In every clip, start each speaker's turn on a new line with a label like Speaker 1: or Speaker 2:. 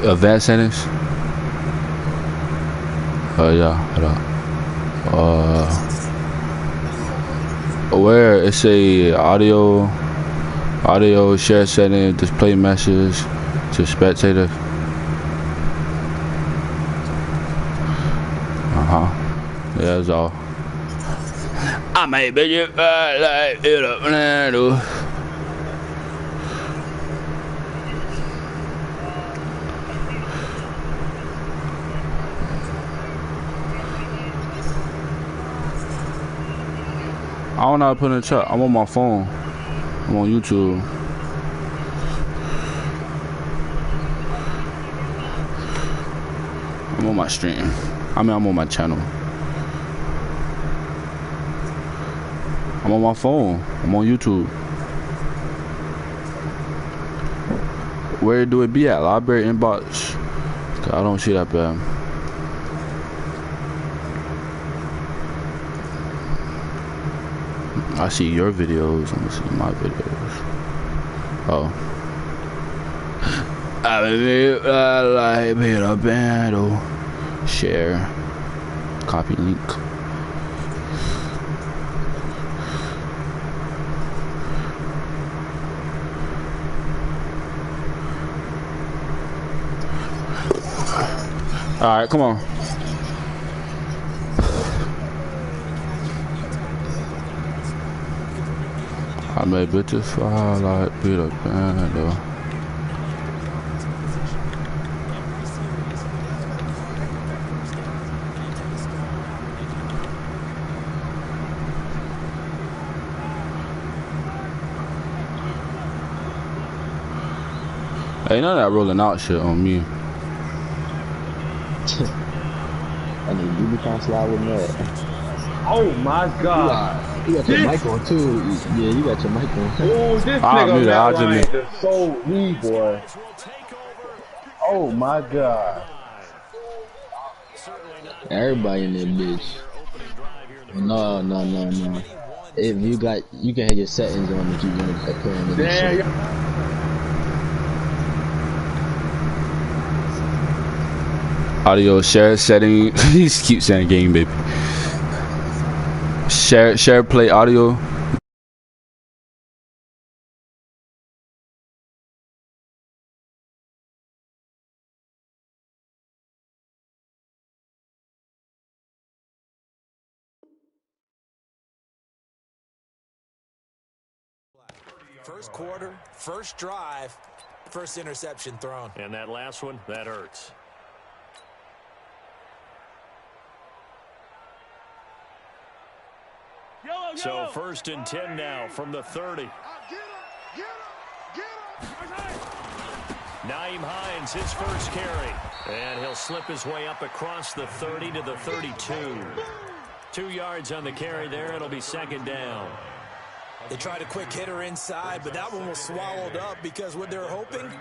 Speaker 1: Advanced settings. Yeah, hold up. Where it say audio share setting, display message to spectator. Yeah, that's all. I may be like it up now. I don't know how to put in the chat. I'm on my phone. I'm on YouTube. I'm on my stream. I'm on my channel. I'm on my phone. I'm on YouTube. Where do it be at? Library inbox. I don't see that bad. I see your videos. I'm gonna see my videos. Oh. I like it a battle. Share. Copy link. Alright, come on. I made bitches fly like Peter Pan, though. Hey, none of that rolling out shit on me.
Speaker 2: I mean, you be trying to slide with that.
Speaker 3: Oh my god.
Speaker 2: You got your mic on too. Yeah, you got your mic on.
Speaker 3: Oh, this nigga Matt Ryan just sold me, boy. Oh my god.
Speaker 2: Everybody in there, bitch. No. If you can have your settings on if you want to start playing with this shit.
Speaker 1: Audio share setting. He keeps saying game, baby. Share play audio.
Speaker 4: First quarter, first drive, first interception thrown.
Speaker 5: And that last one, that hurts. So 1st and 10 now from the 30. Nyheim Hines, his first carry. And he'll slip his way up across the 30 to the 32. 2 yards on the carry there. It'll be 2nd down.
Speaker 4: They tried a quick hitter inside, but that one was swallowed up because what they're hoping,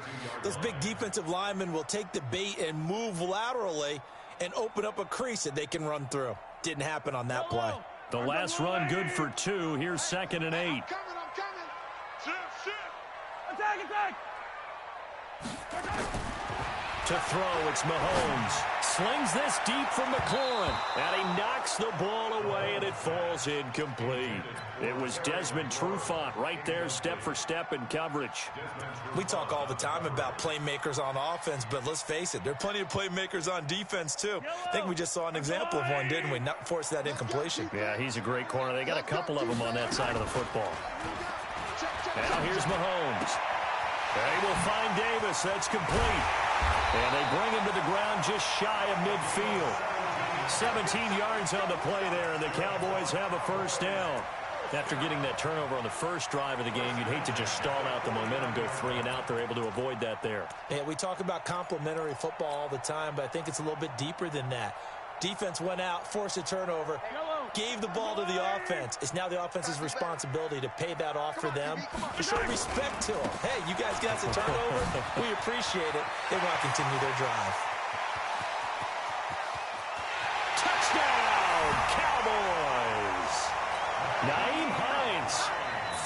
Speaker 4: those big defensive linemen will take the bait and move laterally and open up a crease that they can run through. Didn't happen on that play.
Speaker 5: The last run good for 2. Here's 2nd and 8.
Speaker 6: I'm coming. Attack.
Speaker 5: To throw, it's Mahomes. Slings this deep from McLaurin. And he knocks the ball away, and it falls incomplete. It was Desmond Trufant right there, step for step in coverage.
Speaker 4: We talk all the time about playmakers on offense, but let's face it, there are plenty of playmakers on defense, too. I think we just saw an example of one, didn't we? Not force that incompletion.
Speaker 5: Yeah, he's a great corner. They got a couple of them on that side of the football. Now here's Mahomes. They will find Davis. That's complete. And they bring him to the ground just shy of midfield. 17 yards on the play there, and the Cowboys have a first down. After getting that turnover on the first drive of the game, you'd hate to just stall out the momentum, go 3 and out. They're able to avoid that there.
Speaker 4: Yeah, we talk about complementary football all the time, but I think it's a little bit deeper than that. Defense went out, forced a turnover, gave the ball to the offense. It's now the offense's responsibility to pay that off for them, to show respect to them. Hey, you guys got the turnover. We appreciate it. They want to continue their drive.
Speaker 5: Cowboys. Nyheim Hines,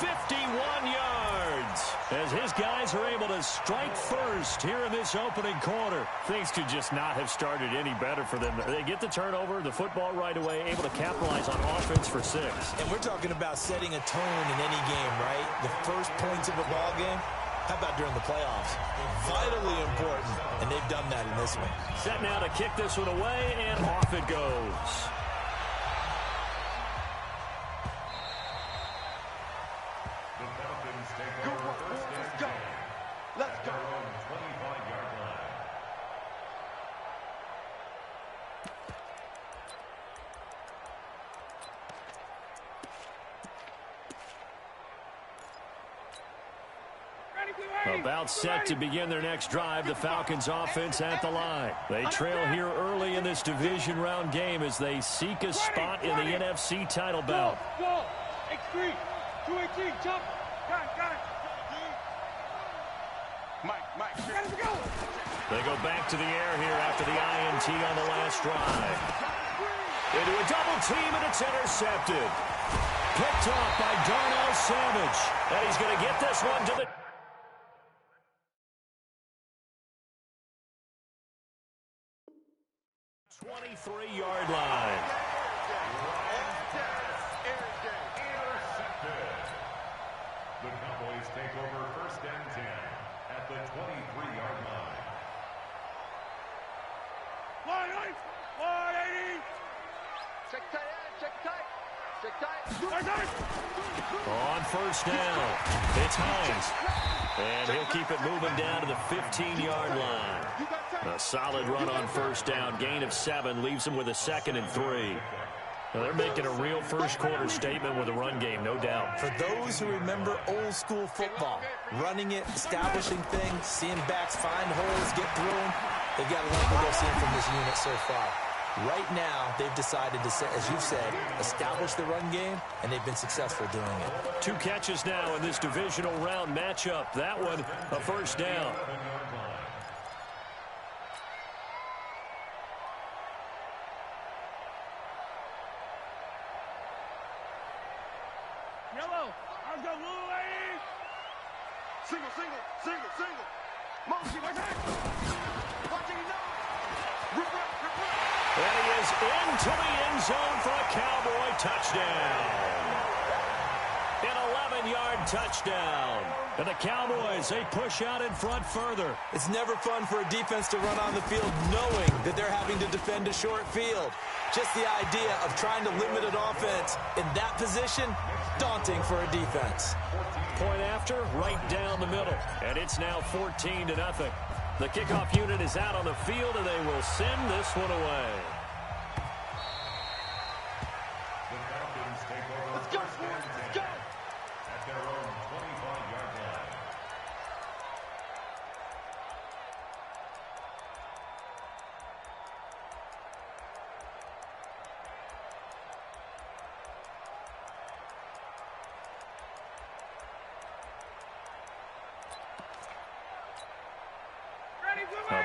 Speaker 5: 51 yards, as his guys are able to strike first here in this opening quarter.
Speaker 6: Things could just not have started any better for them. They get the turnover, the football right away, able to capitalize on offense for 6.
Speaker 4: And we're talking about setting a tone in any game, right? The first points of a ball game. How about during the playoffs? Vitally important, and they've done that in this one.
Speaker 5: Set now to kick this one away, and off it goes. About set to begin their next drive, the Falcons offense at the line. They trail here early in this division round game as they seek a spot in the NFC title bout.
Speaker 7: X3, 218, jump. Got it. Mike, go.
Speaker 5: They go back to the air here after the INT on the last drive. They do a double team, and it's intercepted. Picked off by Darnell Savage. And he's going to get this one to the 23-yard line.
Speaker 8: The Cowboys take over 1st and 10 at the 23-yard line.
Speaker 7: 180. Check tight.
Speaker 5: On 1st down, it's Hines. And he'll keep it moving down to the 15-yard line. A solid run on 1st down. Gain of 7 leaves him with a 2nd and 3. Now they're making a real first-quarter statement with a run game, no doubt.
Speaker 4: For those who remember old-school football, running it, establishing things, seeing backs find holes, get through them, they've got to like what they're seeing from this unit so far. Right now, they've decided to, as you've said, establish the run game, and they've been successful doing it.
Speaker 5: 2 catches now in this divisional round matchup. That one, a 1st down.
Speaker 7: Yellow, I've got blue lady. Single. Motion, watching it now. Rip.
Speaker 5: And he is into the end zone for a Cowboy touchdown. An 11-yard touchdown. And the Cowboys, they push out in front further.
Speaker 4: It's never fun for a defense to run on the field knowing that they're having to defend a short field. Just the idea of trying to limit an offense in that position, daunting for a defense.
Speaker 5: Point after, right down the middle. And it's now 14-0. The kickoff unit is out on the field, and they will send this one away.
Speaker 8: The Falcons take over. Let's go. At their own 25-yard line.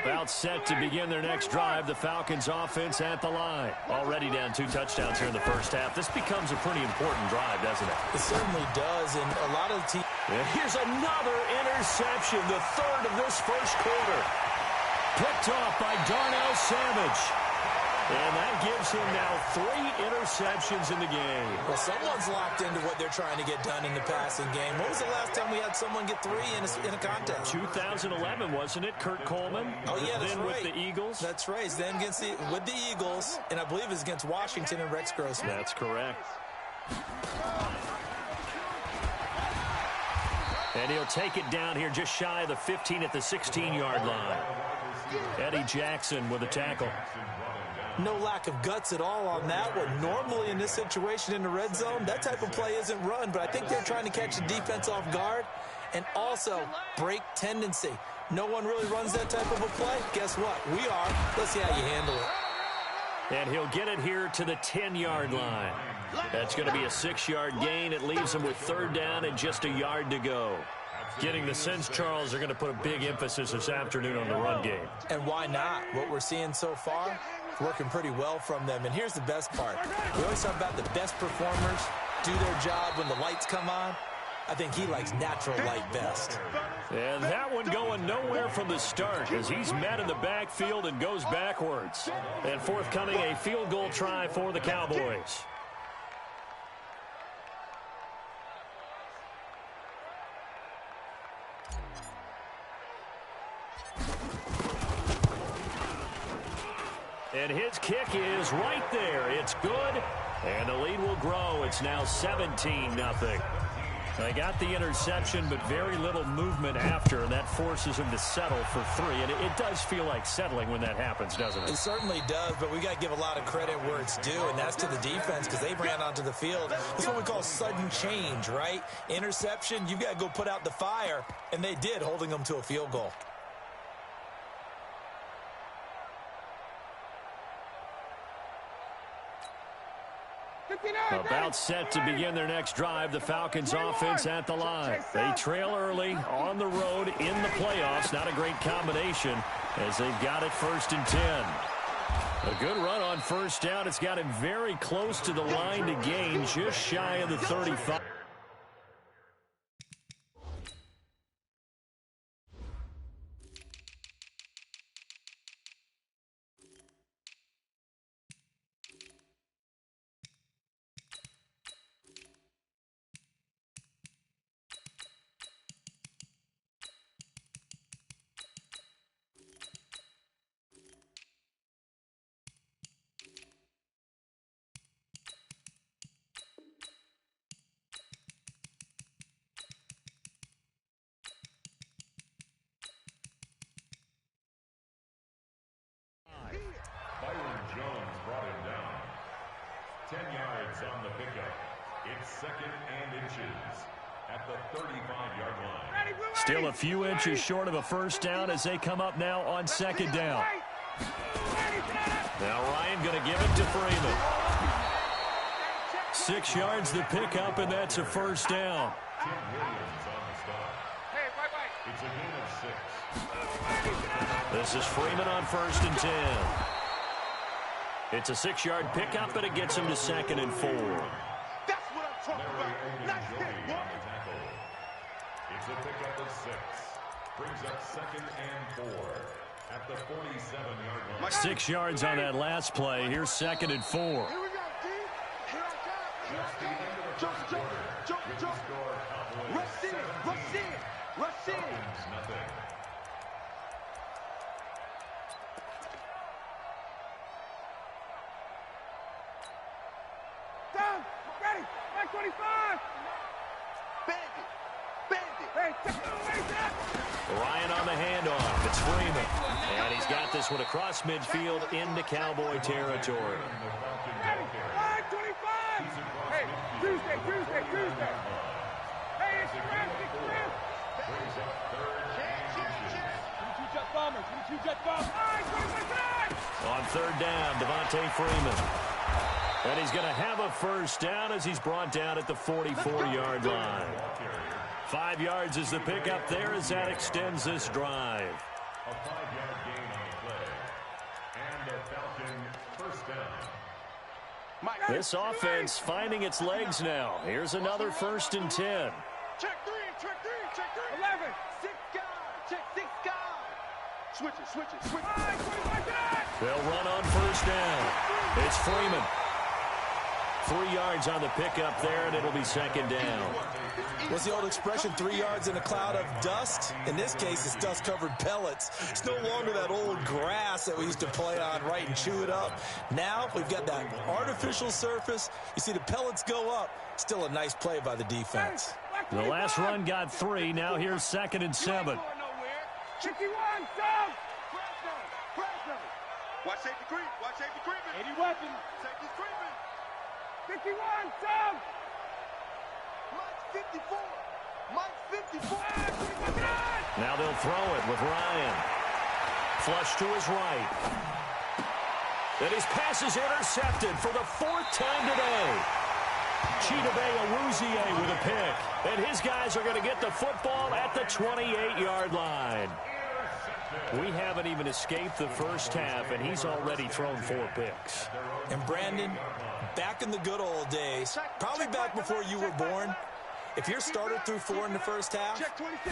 Speaker 5: About set to begin their next drive, the Falcons offense at the line. Already down 2 touchdowns here in the first half. This becomes a pretty important drive, doesn't it?
Speaker 4: It certainly does, and a lot of the teams...
Speaker 5: Here's another interception, the 3rd of this first quarter. Picked off by Darnell Savage. And that gives him now 3 interceptions in the game.
Speaker 4: Well, someone's locked into what they're trying to get done in the passing game. When was the last time we had someone get 3 in a contest?
Speaker 5: 2011, wasn't it? Kurt Coleman.
Speaker 4: Oh, yeah, that's
Speaker 5: then
Speaker 4: right.
Speaker 5: With the Eagles.
Speaker 4: That's right. Then with the Eagles, and I believe it's against Washington and Rex Grossman.
Speaker 5: That's correct. And he'll take it down here just shy of the 15 at the 16-yard line. Eddie Jackson with a tackle.
Speaker 4: No lack of guts at all on that one. Normally in this situation in the red zone, that type of play isn't run, but I think they're trying to catch the defense off guard and also break tendency. No one really runs that type of a play. Guess what? We are. Let's see how you handle it.
Speaker 5: And he'll get it here to the 10-yard line. That's going to be a 6-yard gain. It leaves him with 3rd down and just a yard to go. Getting the sense, Charles, are going to put a big emphasis this afternoon on the run game.
Speaker 4: And why not? What we're seeing so far working pretty well from them. And here's the best part. We always talk about the best performers do their job when the lights come on. I think he likes natural light best.
Speaker 5: And that one going nowhere from the start as he's met in the backfield and goes backwards. And forthcoming a field goal try for the Cowboys. And his kick is right there. It's good. And the lead will grow. It's now 17-0. They got the interception, but very little movement after, and that forces him to settle for 3. And it does feel like settling when that happens, doesn't it?
Speaker 4: It certainly does, but we got to give a lot of credit where it's due, and that's to the defense because they ran onto the field. That's what we call sudden change, right? Interception, you've got to go put out the fire, and they did, holding them to a field goal.
Speaker 5: About set to begin their next drive. The Falcons offense at the line. They trail early on the road in the playoffs. Not a great combination as they've got it 1st and 10. A good run on 1st down. It's got him very close to the line to gain, just shy of the 35.
Speaker 8: Jones brought him down. 10 yards on the pickup. It's 2nd and inches at the 35-yard line.
Speaker 5: Still a few inches short of a 1st down as they come up now on 2nd down. Now Ryan going to give it to Freeman. 6 yards the pickup, and that's a 1st down.
Speaker 8: Tim Williams on the stop. It's a gain of 6.
Speaker 5: This is Freeman on 1st and 10. It's a 6-yard pickup, but it gets him to 2nd and 4.
Speaker 7: That's what I'm talking about. Nice hit,
Speaker 8: on the tackle. It's a pickup of 6. Brings up 2nd and 4 at the 47-yard line.
Speaker 5: 6 yards on that last play. Here's 2nd and 4.
Speaker 7: Here we go, D. Here I come.
Speaker 8: Just the end of the first quarter. With the score, Cowboys
Speaker 7: Rush in,
Speaker 8: 17.
Speaker 7: rush in, rush in.
Speaker 8: Falcons nothing.
Speaker 7: Down, ready, 25. Bandit, bandit. Hey, check it out.
Speaker 5: Ryan on the handoff. It's Freeman. And he's got this one across midfield into Cowboy territory.
Speaker 7: Ready, 25. Hey, Tuesday. Hey, it's Chris.
Speaker 8: Brings up 3rd and inches.
Speaker 7: 22 jet bombers. All right, 25.
Speaker 5: On 3rd down, Devontae Freeman. And he's going to have a 1st down as he's brought down at the 44-yard line. 5 yards is the pickup there as that extends this drive.
Speaker 8: A 5-yard gain on the play. And a Falcon 1st down.
Speaker 5: This offense finding its legs now. Here's another 1st and 10.
Speaker 7: Check three. 11. 6 guys. Check 6 guys. Switch it. All right, 25 guys.
Speaker 5: They'll run on 1st down. It's Freeman. 3 yards on the pickup there, and it'll be 2nd down.
Speaker 4: What's the old expression, 3 yards in a cloud of dust? In this case, it's dust-covered pellets. It's no longer that old grass that we used to play on, right, and chew it up. Now we've got that artificial surface. You see the pellets go up. Still a nice play by the defense.
Speaker 5: The last run got 3. Now here's 2nd and 7.
Speaker 7: 51, down. Watch safety creeping. 80 weapons. Safety's creeping. 51, down. Mike's 54.
Speaker 5: Now they'll throw it with Ryan. Flush to his right. And his pass is intercepted for the 4th time today. Chidobe Awuzie with a pick. And his guys are going to get the football at the 28-yard line. We haven't even escaped the first half, and he's already thrown 4 picks.
Speaker 4: And Brandon, back in the good old days, probably back before you were born, if your starter threw 4 in the first half,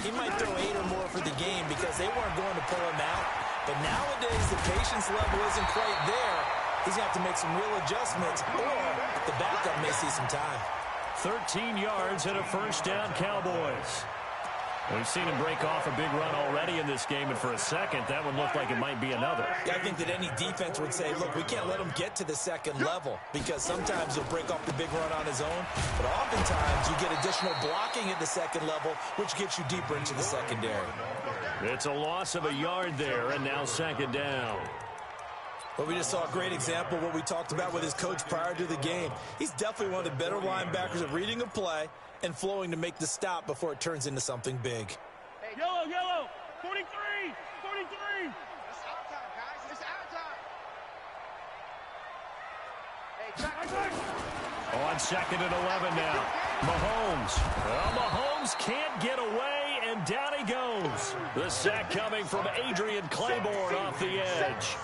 Speaker 4: he might throw 8 or more for the game because they weren't going to pull him out. But nowadays, the patience level isn't quite there. He's going to have to make some real adjustments, or the backup may see some time.
Speaker 5: 13 yards and a first down, Cowboys. We've seen him break off a big run already in this game, and for a second, that one looked like it might be another.
Speaker 4: Yeah, I think that any defense would say, look, we can't let him get to the second level because sometimes he'll break off the big run on his own, but oftentimes you get additional blocking at the second level, which gets you deeper into the secondary.
Speaker 5: It's a loss of a yard there, and now second down.
Speaker 4: But we just saw a great example of what we talked about with his coach prior to the game. He's definitely one of the better linebackers at reading a play and flowing to make the stop before it turns into something big.
Speaker 7: Hey, yellow, 43, 43. It's our time, guys. It's our time. Hey, check.
Speaker 5: On second and 11 now. Mahomes. Well, Mahomes can't get away, and down he goes. The sack coming from Adrian Claiborne off the edge.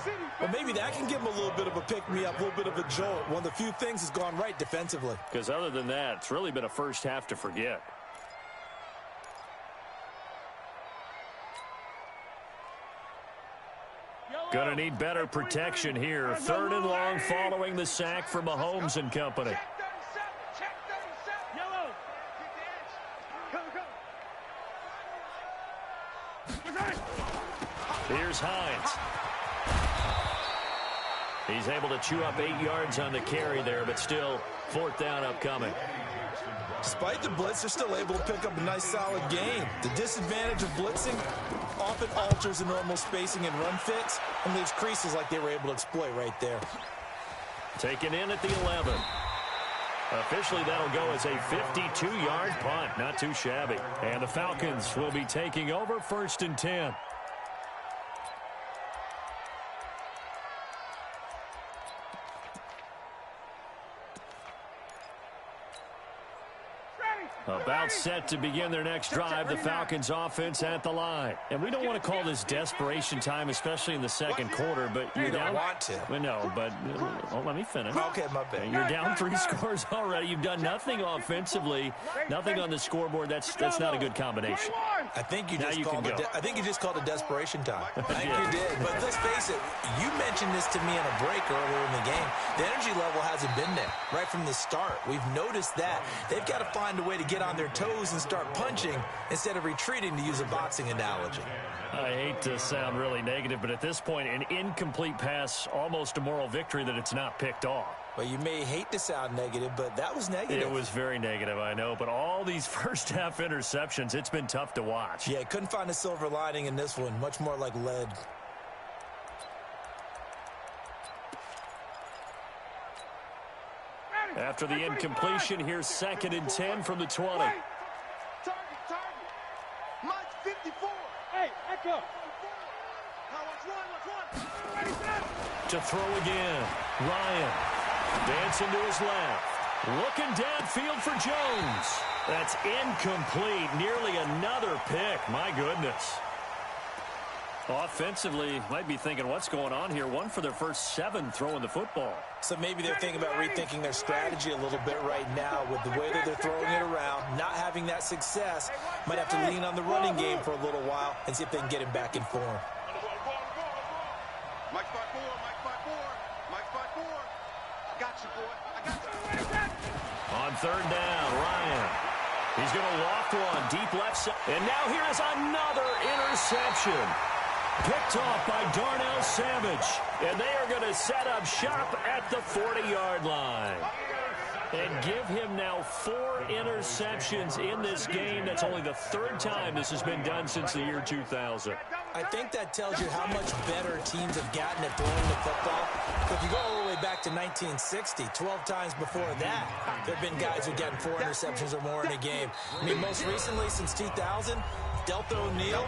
Speaker 4: Well, maybe that can give him a little bit of a pick-me-up, a little bit of a jolt. One of the few things has gone right defensively.
Speaker 5: Because other than that, it's really been a first half to forget. Going to need better protection here. 3rd and long following the sack for Mahomes and company.
Speaker 7: Check 37. Yellow. Go.
Speaker 5: Here's Hines. He's able to chew up 8 yards on the carry there, but still 4th down upcoming.
Speaker 4: Despite the blitz, they're still able to pick up a nice, solid gain. The disadvantage of blitzing often alters the normal spacing and run fits and leaves creases like they were able to exploit right there.
Speaker 5: Taken in at the 11. Officially, that'll go as a 52-yard punt. Not too shabby. And the Falcons will be taking over 1st and 10. About set to begin their next drive, the Falcons offense at the line. And we don't want to call this desperation time, especially in the second quarter, but you're down.
Speaker 4: You don't want to.
Speaker 5: Well, no, but let me finish.
Speaker 4: Okay, my bad.
Speaker 5: You're down 3 scores already. You've done nothing offensively, nothing on the scoreboard. That's not a good combination.
Speaker 4: I think you just called it desperation time. I think
Speaker 5: Yeah.
Speaker 4: you did. But let's face it, you mentioned this to me in a break earlier in the game. The energy level hasn't been there right from the start. We've noticed that. They've got to find a way to get on their toes and start punching instead of retreating, to use a boxing analogy.
Speaker 5: I hate to sound really negative, but at this point, an incomplete pass, almost a moral victory that it's not picked off.
Speaker 4: Well, you may hate to sound negative, but that was negative.
Speaker 5: It was very negative, I know, but all these first half interceptions, it's been tough to watch.
Speaker 4: Yeah, couldn't find a silver lining in this one. Much more like lead.
Speaker 5: After the incompletion, here's 2nd and 10 from the 20.
Speaker 7: Target. Mike 54. Hey, Echo. Now watch one.
Speaker 5: To throw again. Ryan dancing to his left. Looking downfield for Jones. That's incomplete. Nearly another pick. My goodness. Offensively, might be thinking, what's going on here? 1 for their first 7 throwing the football.
Speaker 4: So maybe they're thinking about rethinking their strategy a little bit right now with the way that they're throwing it around, not having that success. Might have to lean on the running game for a little while and see if they can get him back in form.
Speaker 7: Mike 5-4. I got you, boy. I got you.
Speaker 5: On 3rd down, Ryan. He's going to loft one deep left side. And now here is another interception. Picked off by Darnell Savage. And they are going to set up shop at the 40-yard line. And give him now 4 interceptions in this game. That's only the 3rd time this has been done since the year 2000.
Speaker 4: I think that tells you how much better teams have gotten at throwing the football. If you go all the way back to 1960, 12 times before that, there have been guys who've gotten 4 interceptions or more in a game. I mean, most recently, since 2000, Delta O'Neal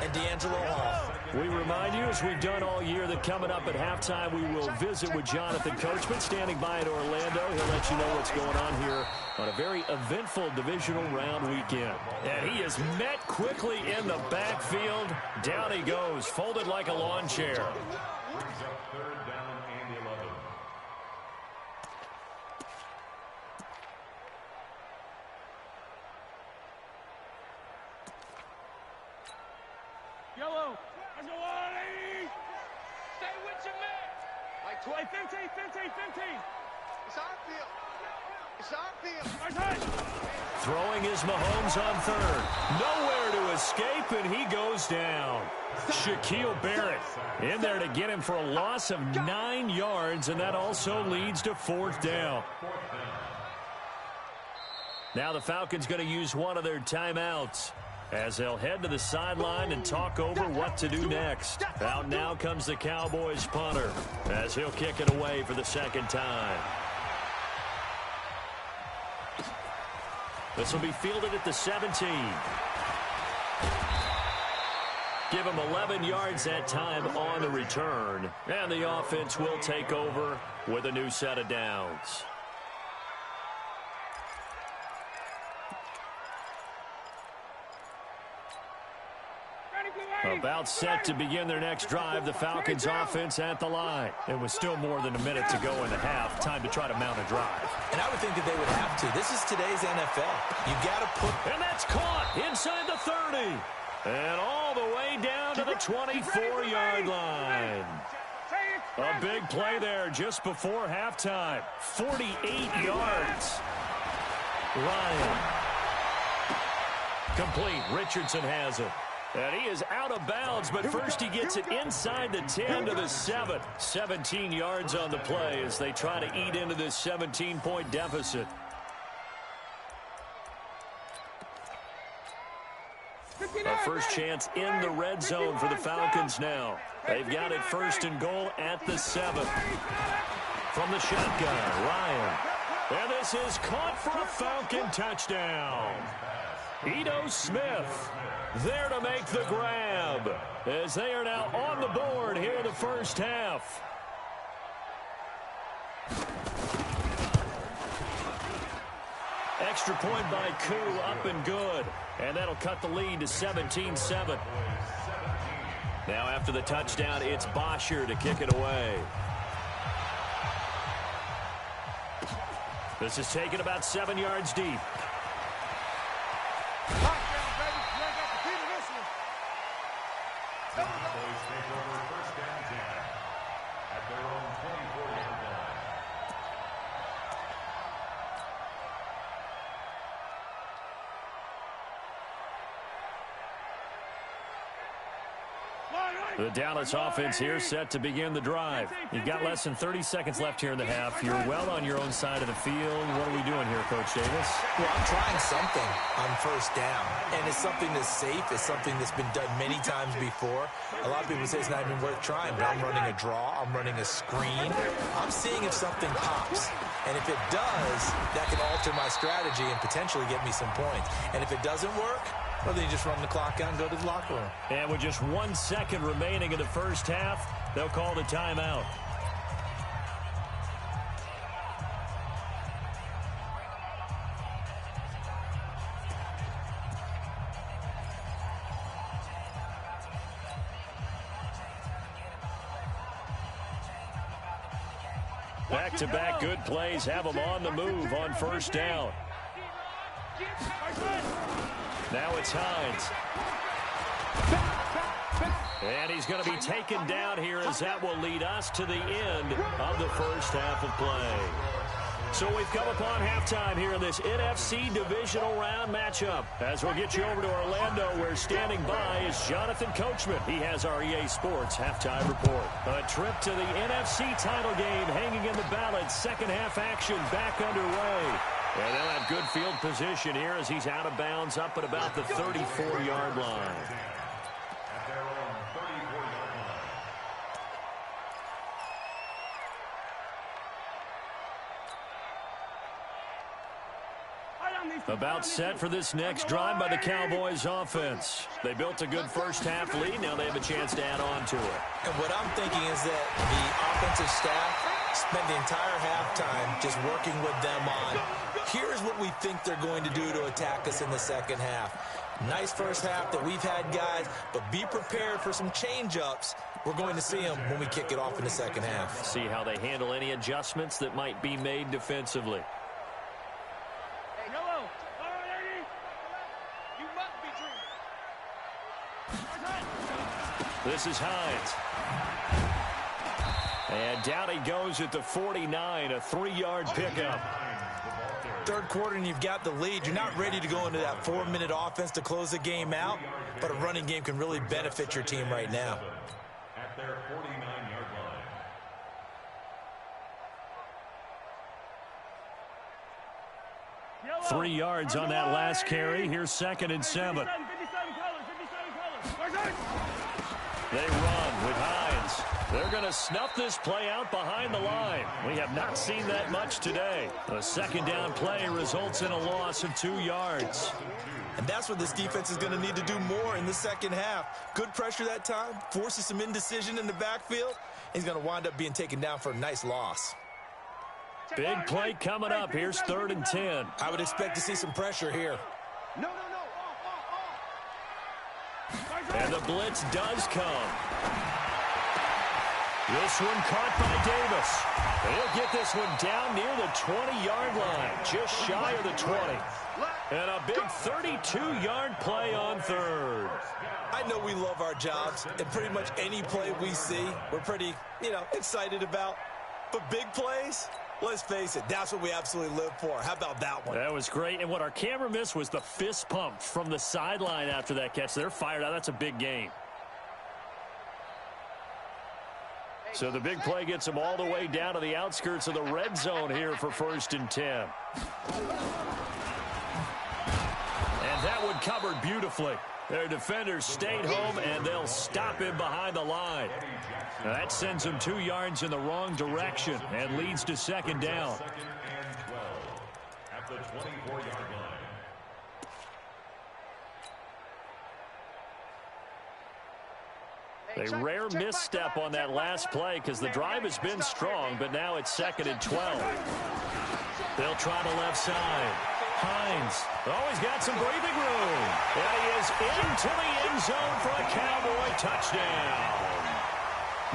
Speaker 4: and D'Angelo Hall.
Speaker 5: We remind you, as we've done all year, that coming up at halftime, we will visit with Jonathan Coachman standing by in Orlando. He'll let you know what's going on here on a very eventful divisional round weekend. And he is met quickly in the backfield. Down he goes, folded like a lawn chair.
Speaker 8: Brings up third down and 11.
Speaker 7: Yellow. Let's go, ladies. Stay with your man. Like 20, 15, 15, 15. It's our field. It's our field.
Speaker 5: Throwing is Mahomes on third. Nowhere to escape, and he goes down. Shaquille Barrett in there to get him for a loss of 9 yards, and that also leads to fourth down. Now the Falcons going to use one of their timeouts as they'll head to the sideline and talk over what to do next. Out now comes the Cowboys punter as he'll kick it away for the second time. This will be fielded at the 17. Give him 11 yards that time on the return. And the offense will take over with a new set of downs. About set to begin their next drive, the Falcons offense at the line. It was still more than a minute to go in the half. Time to try to mount a drive.
Speaker 4: And I would think that they would have to. This is today's NFL. You got to put...
Speaker 5: And that's caught inside the 30. And all the way down to the 24-yard line. A big play there just before halftime. 48 yards. Ryan. Complete. Richardson has it. And he is out of bounds, but first he gets it inside the 10 to the 7. 17 yards on the play as they try to eat into this 17-point deficit. A first chance in the red zone for the Falcons now. They've got it first and goal at the 7. From the shotgun, Ryan. And this is caught for a Falcon touchdown. Ito Smith there to make the grab as they are now on the board here in the first half. Extra point by Koo, up and good. And that'll cut the lead to 17-7. Now after the touchdown, it's Bosher to kick it away. This is taken about 7 yards deep.
Speaker 8: Cowboys take over first and 10 at their own 24-yard line.
Speaker 5: The Dallas offense here set to begin the drive. You've got less than 30 seconds left here in the half. You're well on your own side of the field. What are we doing here, Coach Davis?
Speaker 4: Well, I'm trying something on first down, and it's something that's safe. It's something that's been done many times before. A lot of people say it's not even worth trying, but I'm running a draw. I'm running a screen. I'm seeing if something pops, and if it does, that can alter my strategy and potentially get me some points. And if it doesn't work, well, then you just run the clock out and go to the locker room.
Speaker 5: And with just 1 second remaining in the first half, they'll call the timeout. Back-to-back good plays have them on the move on first down. Now it's Hines. And he's going to be taken down here as that will lead us to the end of the first half of play. So we've come upon halftime here in this NFC divisional round matchup. As we'll get you over to Orlando, where standing by is Jonathan Coachman. He has our EA Sports halftime report. A trip to the NFC title game hanging in the balance. Second half action back underway. And they'll have good field position here as he's out of bounds up at about the 34-yard line.
Speaker 8: At their own 34-yard line.
Speaker 5: About set for this next drive by the Cowboys offense. They built a good first half lead. Now they have a chance to add on to it.
Speaker 4: And what I'm thinking is that the offensive staff spent the entire halftime just working with them on, here's what we think they're going to do to attack us in the second half. Nice first half that we've had, guys, but be prepared for some change-ups. We're going to see them when we kick it off in the second half.
Speaker 5: See how they handle any adjustments that might be made defensively. This is Hines. And down he goes at the 49, a 3-yard pickup.
Speaker 4: Third quarter and you've got the lead. You're not ready to go into that 4-minute offense to close the game out, but a running game can really benefit your team right now.
Speaker 8: At their 49-yard line.
Speaker 5: 3 yards on that last carry. Here's 2nd and 7. They run with Hines. They're going to snuff this play out behind the line. We have not seen that much today. A second down play results in a loss of 2 yards.
Speaker 4: And that's what this defense is going to need to do more in the second half. Good pressure that time, forces some indecision in the backfield. He's going to wind up being taken down for a nice loss.
Speaker 5: Big play coming up. Here's 3rd and 10.
Speaker 4: I would expect to see some pressure here.
Speaker 5: And the blitz does come. This one caught by Davis. He'll get this one down near the 20-yard line, just shy of the 20. And a big 32-yard play on 3rd.
Speaker 4: I know we love our jobs, and pretty much any play we see, we're pretty, excited about. But big plays, let's face it, that's what we absolutely live for. How about that one?
Speaker 5: That was great. And what our camera missed was the fist pump from the sideline after that catch. They're fired out. That's a big game. So the big play gets them all the way down to the outskirts of the red zone here for 1st and 10. And that one covered beautifully. Their defenders stayed home, and they'll stop him behind the line. Now that sends him 2 yards in the wrong direction and leads to 2nd down.
Speaker 8: 2nd and 12 at the 24-yard line.
Speaker 5: A rare misstep on that last play because the drive has been strong, but now it's 2nd and 12. They'll try the left side. Hines. Oh, he's got some breathing room. And he is into the end zone for a Cowboy touchdown.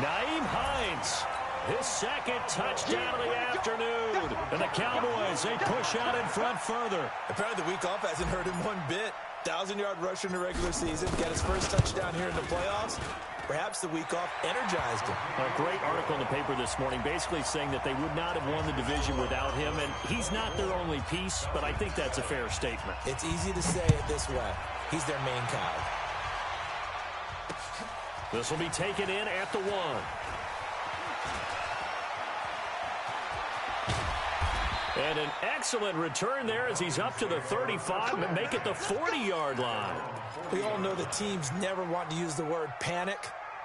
Speaker 5: Naeem Hines, his 2nd touchdown of the afternoon. And the Cowboys, they push out in front further.
Speaker 4: Apparently the week off hasn't hurt him one bit. 1,000-yard rusher in the regular season. Got his first touchdown here in the playoffs. Perhaps the week off energized him.
Speaker 5: A great article in the paper this morning basically saying that they would not have won the division without him, and he's not their only piece, but I think that's a fair statement.
Speaker 4: It's easy to say it this way. He's their main cog.
Speaker 5: This will be taken in at the 1. And an excellent return there as he's up to the 35 and make it the 40-yard line.
Speaker 4: We all know that teams never want to use the word panic,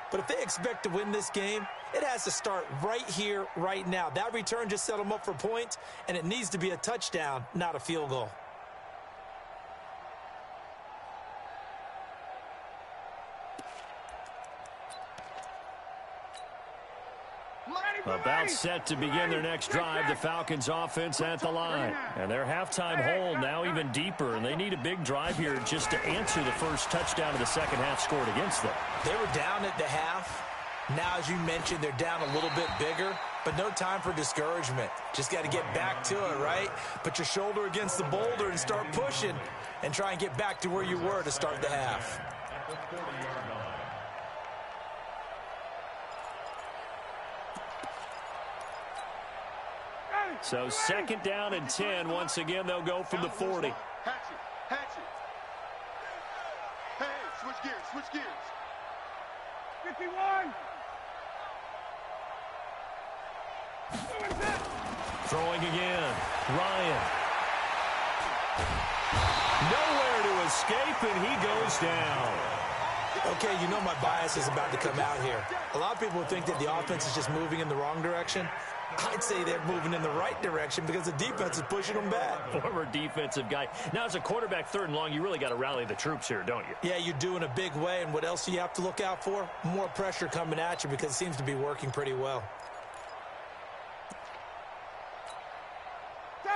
Speaker 4: but if they expect to win this game, it has to start right here, right now. That return just set them up for points, and it needs to be a touchdown, not a field goal.
Speaker 5: About set to begin their next drive, the Falcons offense at the line. And their halftime hole now even deeper, and they need a big drive here just to answer the first touchdown of the second half scored against them.
Speaker 4: They were down at the half. Now, as you mentioned, they're down a little bit bigger, but no time for discouragement. Just got to get back to it, right? Put your shoulder against the boulder and start pushing and try and get back to where you were to start the half.
Speaker 5: So 2nd down and 10. Once again, they'll go from the 40.
Speaker 7: Hatch it. Hey, switch gears. 51.
Speaker 5: Throwing again. Ryan. Nowhere to escape, and he goes down.
Speaker 4: Okay, you know my bias is about to come out here. A lot of people think that the offense is just moving in the wrong direction. I'd say they're moving in the right direction because the defense is pushing them back.
Speaker 5: Former defensive guy. Now, as a quarterback, 3rd and long, you really got to rally the troops here, don't you?
Speaker 4: Yeah, you do in a big way. And what else do you have to look out for? More pressure coming at you because it seems to be working pretty well.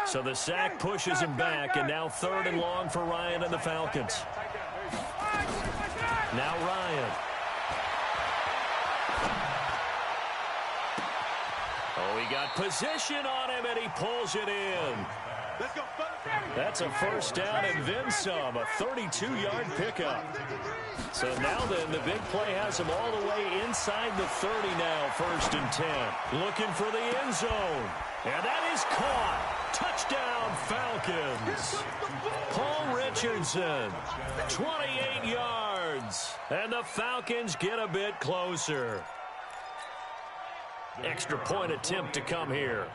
Speaker 5: So the sack pushes him back, and now 3rd and long for Ryan and the Falcons. Now Ryan. Oh, he got position on him, and he pulls it in. That's a 1st down and then some, a 32-yard pickup. So now then, the big play has him all the way inside the 30 now, 1st and 10. Looking for the end zone. And that is caught. Touchdown, Falcons. Paul Richardson, 28 yards. And the Falcons get a bit closer. Extra point attempt to come here.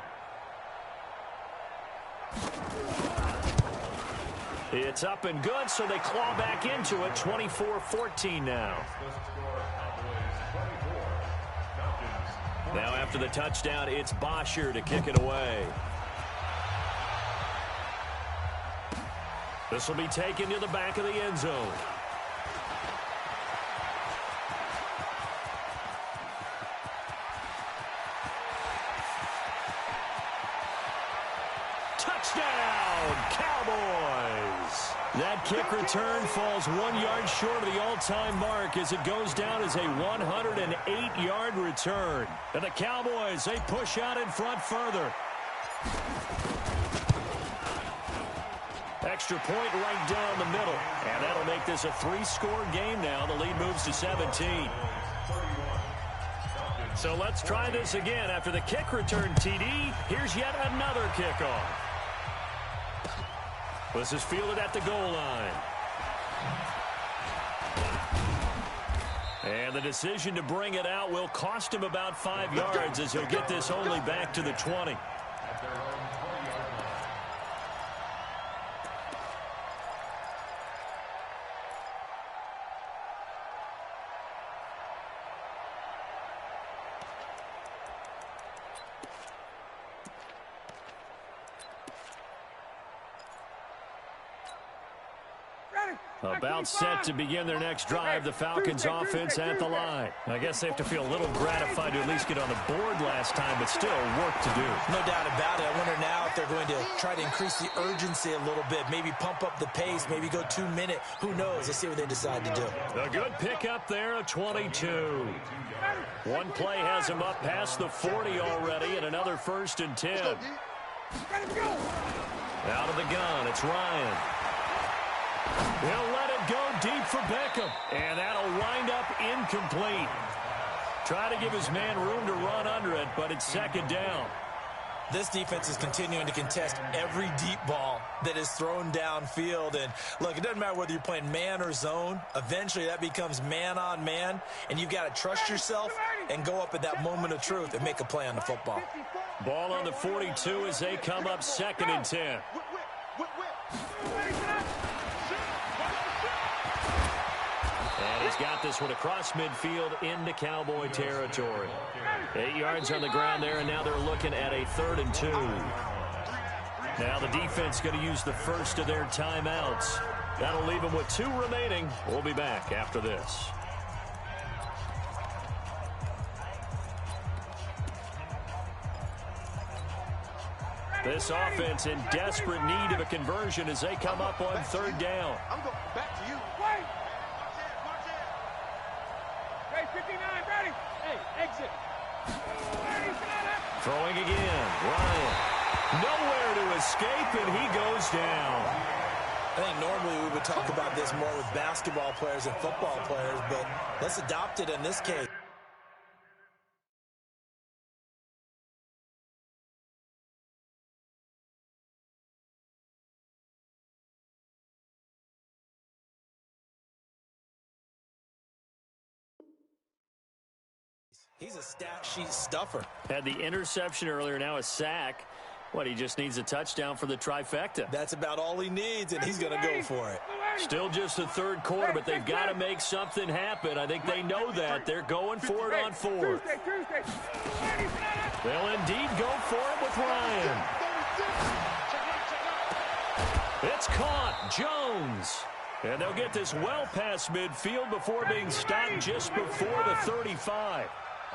Speaker 5: It's up and good, so they claw back into it, 24-14 now. Now after the touchdown, it's Bosher to kick it away. This will be taken to the back of the end zone. Touchdown, Cowboys! That kick return falls 1 yard short of the all-time mark as it goes down as a 108-yard return. And the Cowboys, they push out in front further. Extra point right down the middle. And that'll make this a 3-score game now. The lead moves to 17. So let's try this again. After the kick return TD, here's yet another kickoff. This is fielded at the goal line. And the decision to bring it out will cost him about 5 yards as he'll get this only back to the 20. About set to begin their next drive, the Falcons offense at the line. I guess they have to feel a little gratified to at least get on the board last time, but still work to do.
Speaker 4: No doubt about it. I wonder now if they're going to try to increase the urgency a little bit, maybe pump up the pace, maybe go 2-minute. Who knows? Let's see what they decide to do.
Speaker 5: A good pickup there, a 22. One play has him up past the 40 already, and another 1st and 10. Out of the gun, it's Ryan. He'll let it go deep for Beckham. And that'll wind up incomplete. Try to give his man room to run under it, but it's 2nd down.
Speaker 4: This defense is continuing to contest every deep ball that is thrown downfield. And, look, it doesn't matter whether you're playing man or zone. Eventually, that becomes man-on-man, and you've got to trust yourself and go up at that moment of truth and make a play on the football.
Speaker 5: Ball on the 42 as they come up 2nd and 10. And he's got this one across midfield into Cowboy territory. 8 yards on the ground there, and now they're looking at a 3rd and 2. Now the defense going to use the first of their timeouts. That'll leave them with 2 remaining. We'll be back after this. This offense in desperate need of a conversion as they come up on 3rd down.
Speaker 7: I'm going back to you. Wait. Hey, 59, ready. Hey, exit.
Speaker 5: Throwing again. Ryan. Nowhere to escape, and he goes down.
Speaker 4: I think normally we would talk about this more with basketball players and football players, but let's adopt it in this case. He's a stat sheet stuffer.
Speaker 5: Had the interception earlier, now a sack. What, he just needs a touchdown for the trifecta.
Speaker 4: That's about all he needs, and he's going to go for it.
Speaker 5: Still just the third quarter, but they've got to make something happen. I think they know that. They're going for it on fourth. They'll indeed go for it with Ryan. It's caught. Jones. And they'll get this well past midfield before being stopped just before the 35.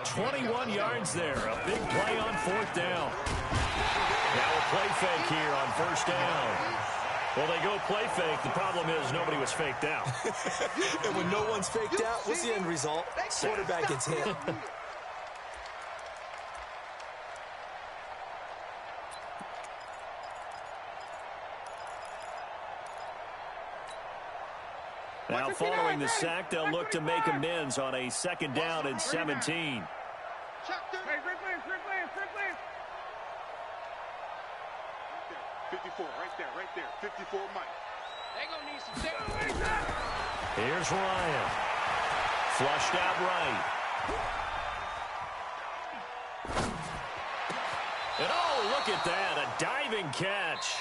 Speaker 5: 21 yards there. A big play on fourth down. Now a play fake here on first down. Well, they go play fake. The problem is nobody was faked out.
Speaker 4: And when no one's faked out, what's the end result? Quarterback gets hit.
Speaker 5: Now following the sack, they'll look to make amends on a second down and 17.
Speaker 7: 54, right there. 54, Mike. They gonna need some help.
Speaker 5: Here's Ryan. Flushed out right. And oh, look at that, a diving catch.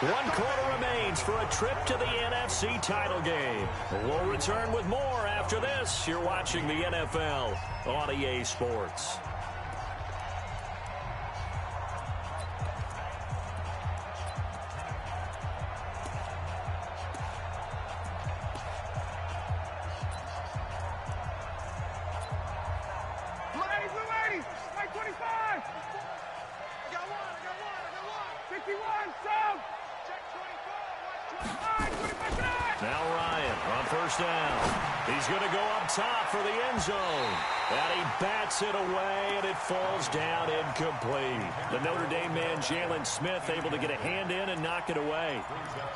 Speaker 5: 1 quarter remains for a trip to the NFC title game. We'll return with more after this. You're watching the NFL on EA Sports. Now Ryan on first down. He's going to go up top for the end zone. And he bats it away, and it falls down incomplete. The Notre Dame man, Jalen Smith, able to get a hand in and knock it away.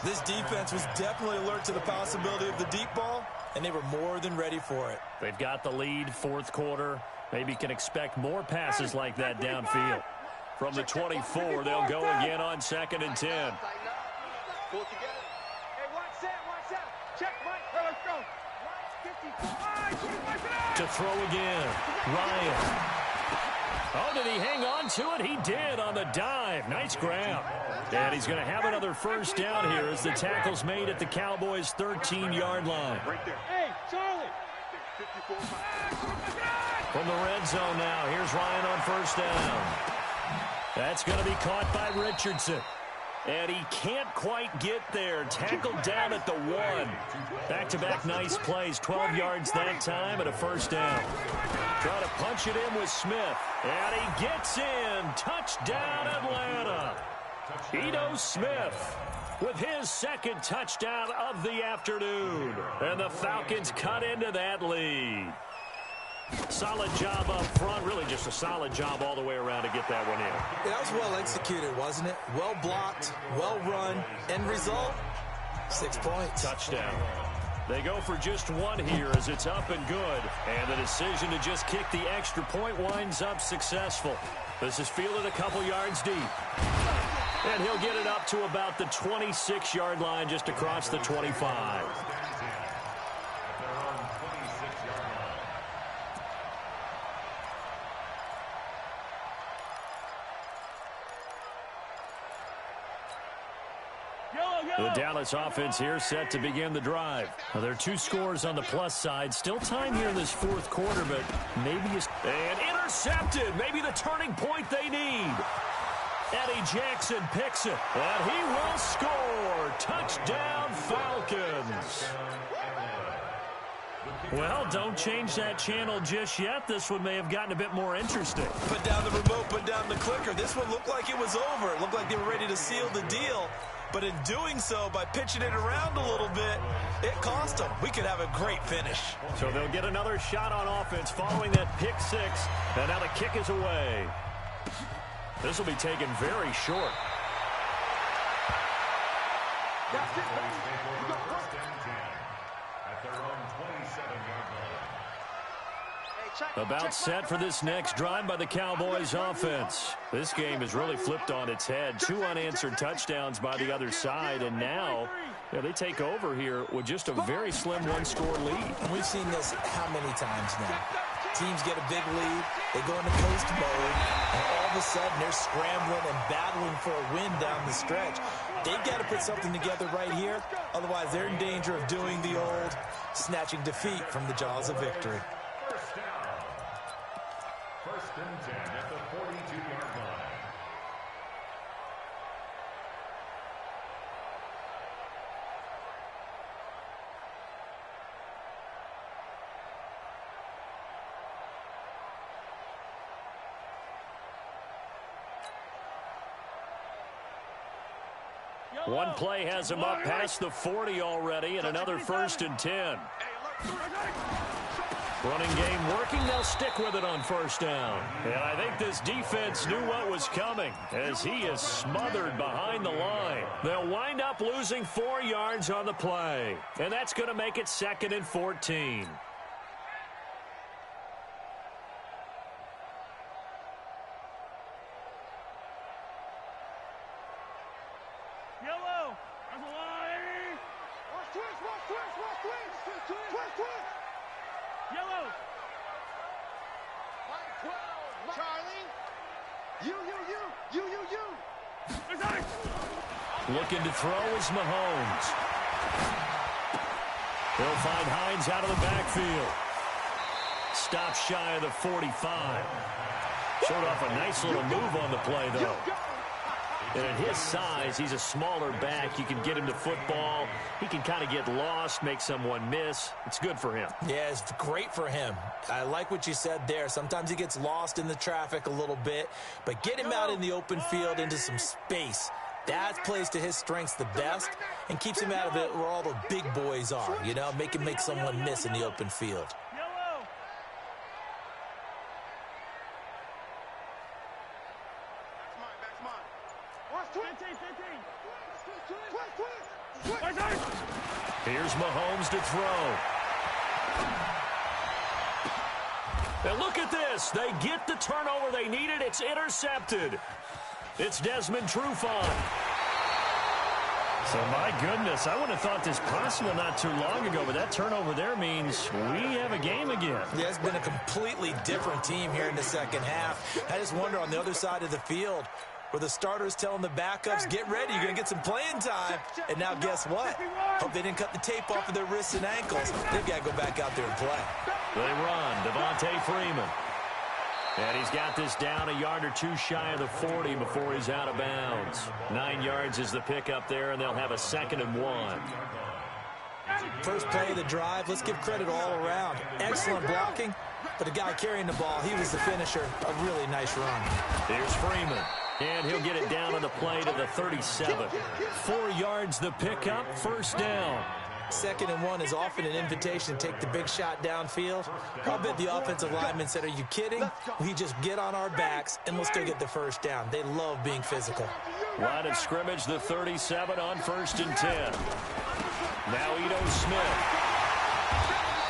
Speaker 4: This defense was definitely alert to the possibility of the deep ball, and they were more than ready for it.
Speaker 5: They've got the lead, fourth quarter. Maybe can expect more passes like that downfield. From the 24, they'll go again on 2nd and 10.
Speaker 7: Pull it together. Hey, watch that. Check, Mike. Let's go.
Speaker 5: To throw again. Ryan. Oh, did he hang on to it? He did on the dive. Nice grab. And he's going to have another first down here as the tackle's made at the Cowboys' 13-yard line.
Speaker 7: Right there. Hey, Charlie. 54.
Speaker 5: From the red zone now, here's Ryan on first down. That's going to be caught by Richardson. And he can't quite get there. Tackled down at the 1. Back-to-back nice plays. 12 yards that time and a first down. Try to punch it in with Smith. And he gets in. Touchdown, Atlanta. Ito Smith with his second touchdown of the afternoon. And the Falcons cut into that lead. Solid job up front, really just a solid job all the way around to get that one in.
Speaker 4: That was well executed, wasn't it? Well blocked, well run. End result, 6 points.
Speaker 5: Touchdown. They go for just one here as it's up and good. And the decision to just kick the extra point winds up successful. This is fielded a couple yards deep. And he'll get it up to about the 26-yard line just across the 25. The Dallas offense here set to begin the drive. Now, there are 2 scores on the plus side. Still time here in this fourth quarter, but maybe and intercepted. Maybe the turning point they need. Eddie Jackson picks it, and he will score. Touchdown, Falcons. Well, don't change that channel just yet. This one may have gotten a bit more interesting.
Speaker 4: Put down the remote, put down the clicker. This one looked like it was over. It looked like they were ready to seal the deal. But in doing so, by pitching it around a little bit, it cost them. We could have a great finish.
Speaker 5: So they'll get another shot on offense following that pick 6. And now the kick is away. This will be taken very short. About set for this next drive by the Cowboys offense. This game has really flipped on its head. 2 unanswered touchdowns by the other side, and now they take over here with just a very slim 1-score lead.
Speaker 4: We've seen this how many times now? Teams get a big lead. They go into coast mode. And all of a sudden, they're scrambling and battling for a win down the stretch. They've got to put something together right here. Otherwise, they're in danger of doing the old snatching defeat from the jaws of victory.
Speaker 8: First down. First and 10 at the 42-yard line.
Speaker 5: One play has him up past the 40 already, and another first and 10. Running game working. They'll stick with it on first down. And I think this defense knew what was coming as he is smothered behind the line. They'll wind up losing 4 yards on the play, and that's going to make it 2nd and 14. Looking to throw is Mahomes. He'll find Hines out of the backfield. Stop shy of the 45. Showed off a nice little move on the play, though. And at his size, he's a smaller back. You can get him to football. He can kind of get lost, make someone miss. It's good for him.
Speaker 4: Yeah, it's great for him. I like what you said there. Sometimes he gets lost in the traffic a little bit, but get him out in the open field into some space. That plays to his strengths the best and keeps him out of it where all the big boys are, you know, make him make someone miss in the open field.
Speaker 5: Here's Mahomes to throw. And look at this. They get the turnover they needed. It's intercepted. It's Desmond Trufant. So, my goodness, I would have thought this possible not too long ago, but that turnover there means we have a game again.
Speaker 4: Yeah, it's been a completely different team here in the second half. I just wonder on the other side of the field, where the starters telling the backups, get ready, you're going to get some playing time. And now guess what? Hope they didn't cut the tape off of their wrists and ankles. They've got to go back out there and play.
Speaker 5: They run. Devontae Freeman. And he's got this down a yard or two shy of the 40 before he's out of bounds. 9 yards is the pickup there, and they'll have a 2nd and 1.
Speaker 4: First play of the drive, let's give credit all around. Excellent blocking, but the guy carrying the ball, he was the finisher. A really nice run.
Speaker 5: Here's Freeman. And he'll get it down on the play to the 37. 4 yards the pickup, first down.
Speaker 4: 2nd and 1 is often an invitation to take the big shot downfield. I'll bet the offensive lineman said, are you kidding? We just get on our backs and let's go get the first down. They love being physical.
Speaker 5: Line of scrimmage, the 37 on 1st and 10. Now Ito Smith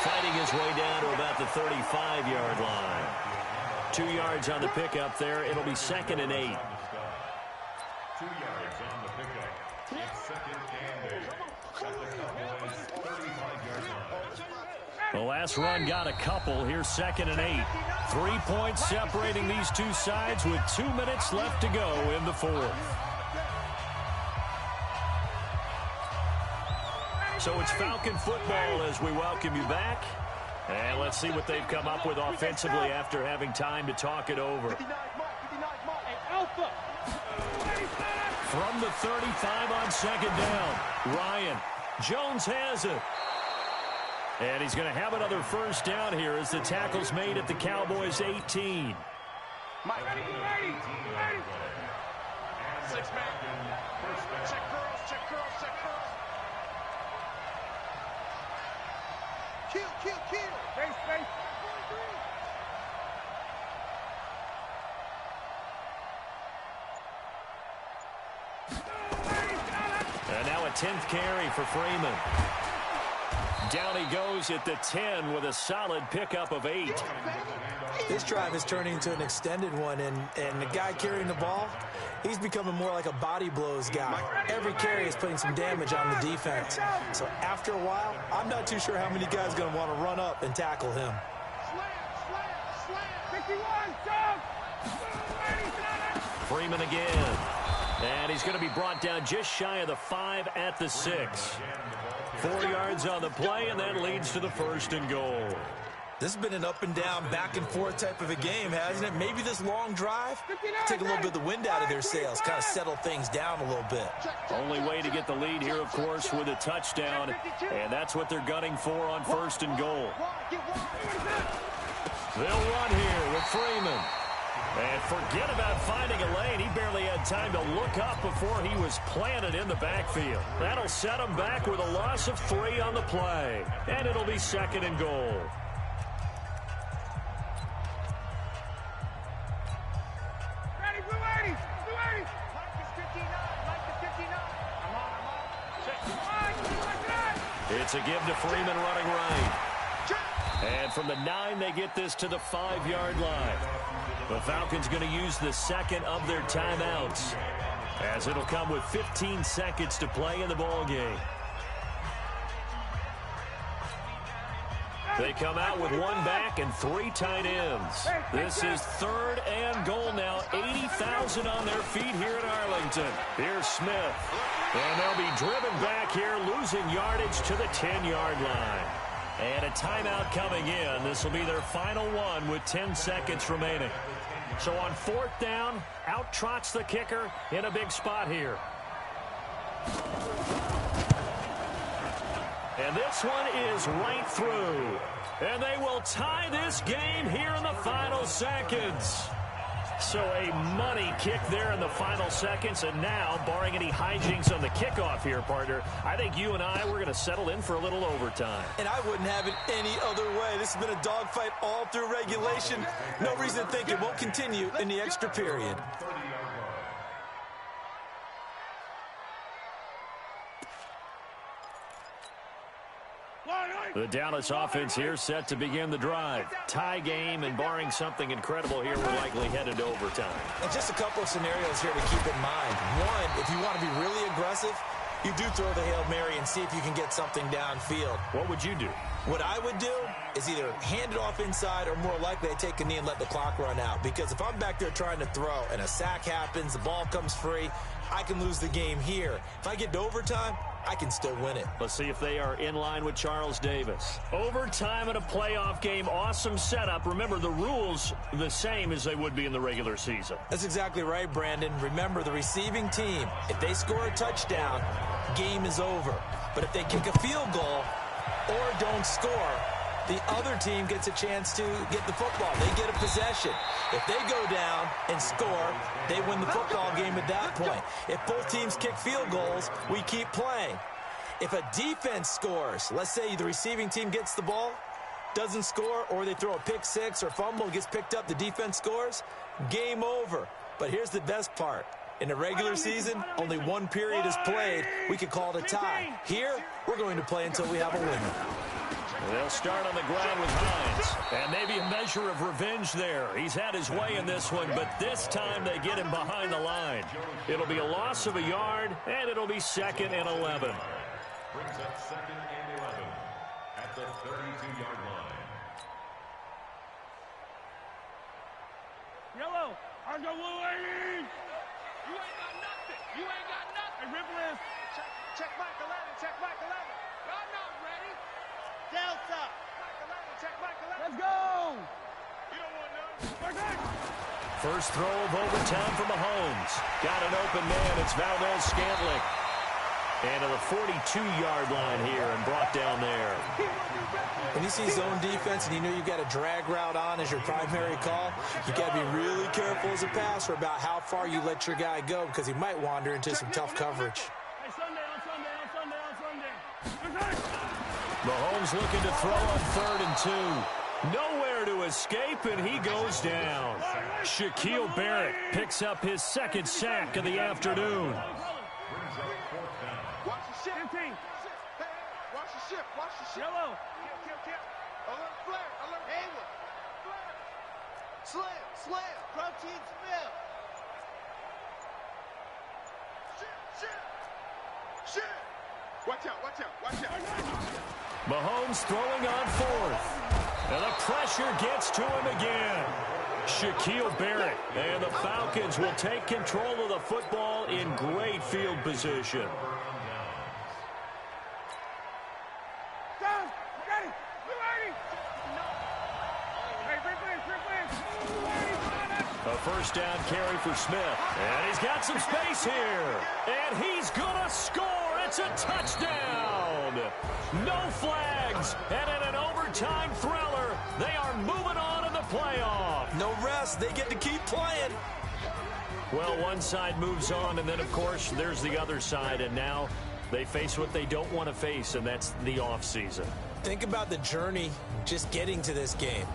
Speaker 5: fighting his way down to about the 35-yard line. 2 yards on the pickup there. It'll be 2nd and 8.
Speaker 8: 2 yards on the pickup. It's 2nd and 8. At the Cowboys' 35-yard line.
Speaker 5: The last run got a couple. Here's 2nd and 8. 3 points separating these two sides with 2 minutes left to go in the 4th. So it's Falcon football as we welcome you back. And let's see what they've come up with offensively after having time to talk it over. From the 35 on 2nd down, Ryan. Jones has it. And he's going to have another first down here as the tackle's made at the Cowboys' 18.
Speaker 7: Ready. 6 man. Check girls, check girls, check girls. Kill. Space.
Speaker 5: And now a 10th carry for Freeman. Down he goes at the 10 with a solid pickup of 8.
Speaker 4: This drive is turning into an extended one, and the guy carrying the ball, he's becoming more like a body blows guy. Every carry is putting some damage on the defense. So after a while, I'm not too sure how many guys are going to want to run up and tackle him.
Speaker 7: Slam.
Speaker 5: Freeman again. And he's going to be brought down just shy of the 5 at the 6. 4 yards on the play, and that leads to the 1st and goal.
Speaker 4: This has been an up and down, back and forth type of a game, hasn't it? Maybe this long drive, take a little bit of the wind out of their sails, kind of settle things down a little bit.
Speaker 5: Only way to get the lead here, of course, with a touchdown, and that's what they're gunning for on 1st and goal. They'll run here with Freeman. And forget about finding a lane. He barely had time to look up before he was planted in the backfield. That'll set him back with a loss of 3 on the play. And it'll be 2nd and goal.
Speaker 7: Ready, blue 80, blue 80. Mike is 59, Mike is 59. I'm on.
Speaker 5: It's a give to Freeman running right. And from the 9, they get this to the 5-yard line. The Falcons going to use the 2nd of their timeouts, as it'll come with 15 seconds to play in the ball game. They come out with 1 back and 3 tight ends. This is 3rd and goal now. 80,000 on their feet here in Arlington. Here's Smith. And they'll be driven back here, losing yardage to the 10-yard line. And a timeout coming in. This will be their final one with 10 seconds remaining. So on 4th down, out trots the kicker in a big spot here. And this one is right through. And they will tie this game here in the final seconds. So a money kick there in the final seconds. And now, barring any hijinks on the kickoff here, partner, I think you and I, we're going to settle in for a little overtime.
Speaker 4: And I wouldn't have it any other way. This has been a dogfight all through regulation. No reason to think it won't continue in the extra period.
Speaker 5: The Dallas offense here set to begin the drive. Tie game, and barring something incredible here, we're likely headed to overtime.
Speaker 4: And just a couple of scenarios here to keep in mind. One, if you want to be really aggressive, you do throw the Hail Mary and see if you can get something downfield.
Speaker 5: What would you do?
Speaker 4: What I would do is either hand it off inside, or more likely I take a knee and let the clock run out. Because if I'm back there trying to throw and a sack happens, the ball comes free, I can lose the game here. If I get to overtime, I can still win it.
Speaker 5: Let's see if they are in line with Charles Davis. Overtime in a playoff game, awesome setup. Remember, the rules the same as they would be in the regular season.
Speaker 4: That's exactly right, Brandon. Remember, the receiving team, if they score a touchdown, game is over. But if they kick a field goal or don't score, the other team gets a chance to get the football. They get a possession. If they go down and score, they win the football game at that point. If both teams kick field goals, we keep playing. If a defense scores, let's say the receiving team gets the ball, doesn't score, or they throw a pick six or fumble, gets picked up, the defense scores, game over. But here's the best part. In the regular season, only 1 period is played. We could call it a tie. Here, we're going to play until we have a winner.
Speaker 5: They'll start on the ground with Hines. And maybe a measure of revenge there. He's had his way in this one, but this time they get him behind the line. It'll be a loss of a yard, and it'll be 2nd and 11.
Speaker 8: Brings up 2nd and 11 at the 32-yard line.
Speaker 7: Yellow, Argo Blue 80. You ain't got nothing. You ain't got nothing. Hey, Ripper is. Check Mike 11. Check Mike 11. Y'all not ready. Delta. Mike 11. Check Mike 11. Let's go. You don't want none.
Speaker 5: First throw of overtime for Mahomes. Got an open man. It's Valdez Scantling. And to the 42-yard line here and brought down there.
Speaker 4: When you see zone defense and you know you've got a drag route on as your primary call, you got to be really careful as a passer about how far you let your guy go, because he might wander into some tough coverage.
Speaker 7: Hey, Sunday, on Sunday.
Speaker 5: Mahomes looking to throw on 3rd and 2. Nowhere to escape, and he goes down. Shaquille Barrett picks up his 2nd sack of the afternoon.
Speaker 7: Watch the ship. 15. Watch the ship. Watch the ship. Yellow. Kill. Alert flare. Alert Hayward. Flare. Slam. Protein smell. Shit. Watch out.
Speaker 5: Mahomes throwing on 4th. And the pressure gets to him again. Shaquille Barrett. And the Falcons will take control of the football in great field position. A first down carry for Smith. And he's got some space here. And he's going to score. It's a touchdown. No flags. And in an overtime thriller, they are moving on in the playoff.
Speaker 4: No rest. They get to keep playing.
Speaker 5: Well, one side moves on, and then, of course, there's the other side. And now they face what they don't want to face, and that's the offseason.
Speaker 4: Think about the journey just getting to this game.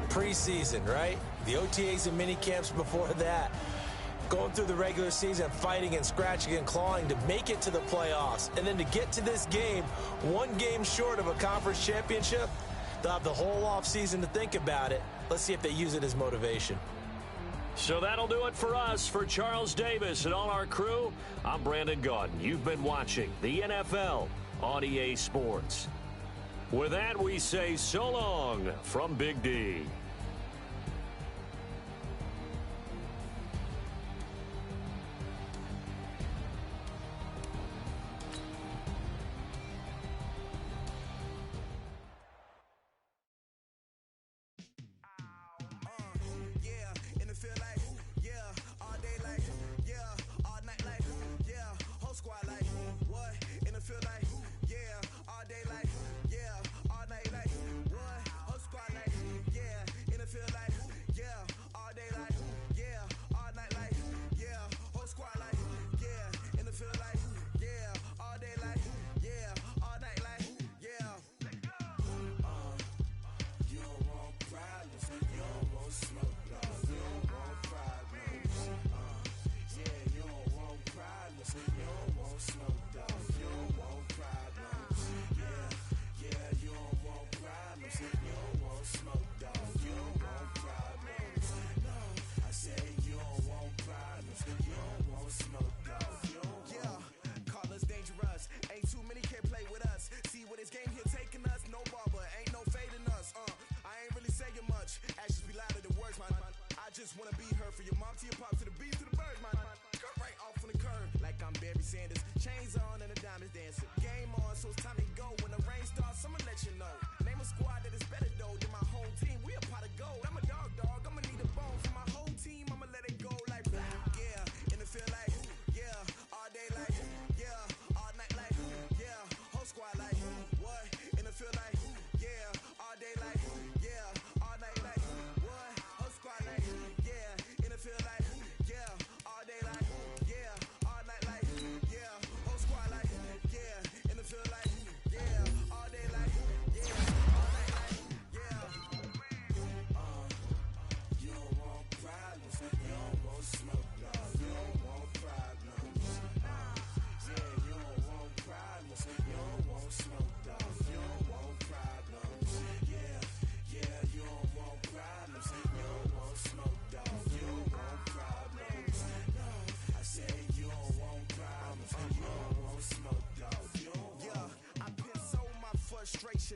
Speaker 4: Preseason, right? The OTAs and mini camps before that. Going through the regular season, fighting and scratching and clawing to make it to the playoffs. And then to get to this game, one game short of a conference championship, they'll have the whole offseason to think about it. Let's see if they use it as motivation.
Speaker 5: So that'll do it for us. For Charles Davis and all our crew, I'm Brandon Gaudin. You've been watching the NFL on EA Sports. With that, we say so long from Big D.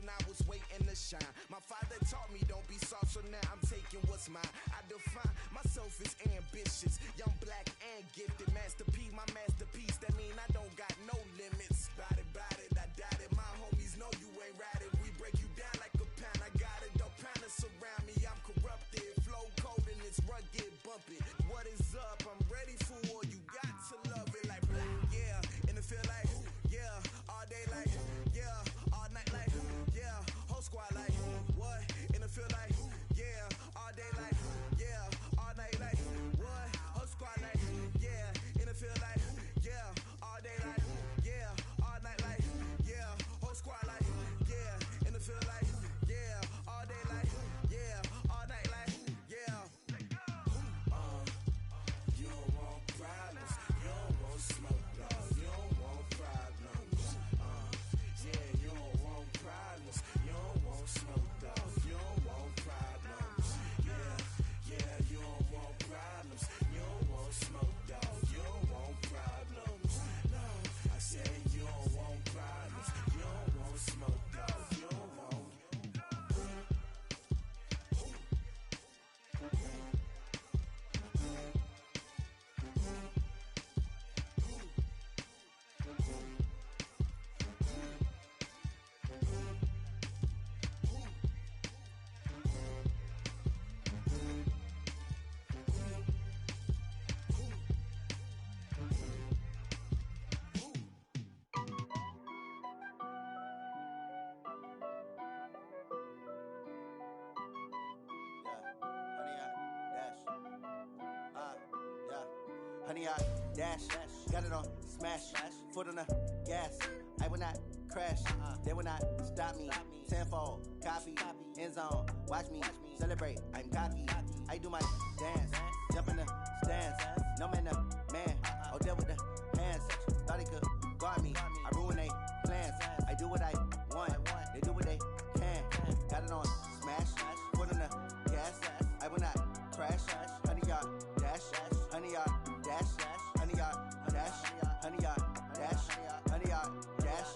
Speaker 9: I was waiting to shine. My father taught me don't be soft, so now I'm taking what's mine. I define myself as ambitious, young, black, and gifted. Masterpiece, my masterpiece. That mean I don't got no limits. Bout it, I doubt it. My homies know you ain't ride it. We break you down like a pound. I got it, don't pound us around me. I'm corrupted, flow cold and it's rugged, bump it. What is up? I'm ready for war. You got to love it like black, yeah. And it feel like, yeah, all day like, yeah, all night like, yeah, whole squad like, what? And it feel like, yeah, all day like, yeah, all night like.
Speaker 10: 100 yard dash. Got it on smash. Foot on the gas. I will not crash. They will not stop me. Tenfold, copy, end zone. Watch me celebrate. I'm cocky. I do my dance. Jump in the stands. No man, the man. Oh, deal with the hands. Thought he could guard me. I ruin they plans. I do what I want. They do what they can. Got it on smash. Foot on the gas. I will not crash. 100 yard dash. 100 yard dash. 100 yard dash. 100 yard dash. 100 yard dash.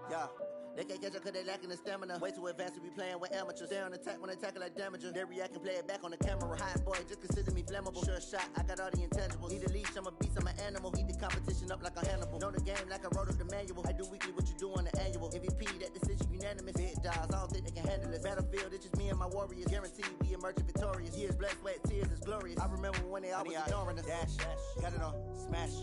Speaker 10: Yeah. They can't catch up cause they lacking the stamina. Way too advanced to be playing with amateurs. Stay on attack when they tackle like damager. They react and play it back on the camera. Hot boy, just consider me flammable. Sure shot, I got all the intangibles. Need a leash, I'm a beast, I'm an animal. Heat the competition up like a Hannibal. Know the game like I wrote up the manual. I do weekly what you do on the annual. MVP, that decision unanimous. Big dogs, I don't think they can handle it. Battlefield, it's just me and my warriors. Guaranteed we emerging victorious. Years, blood, sweat, tears, it's glorious. I remember when they always ignoring us. Dash, got it on smash.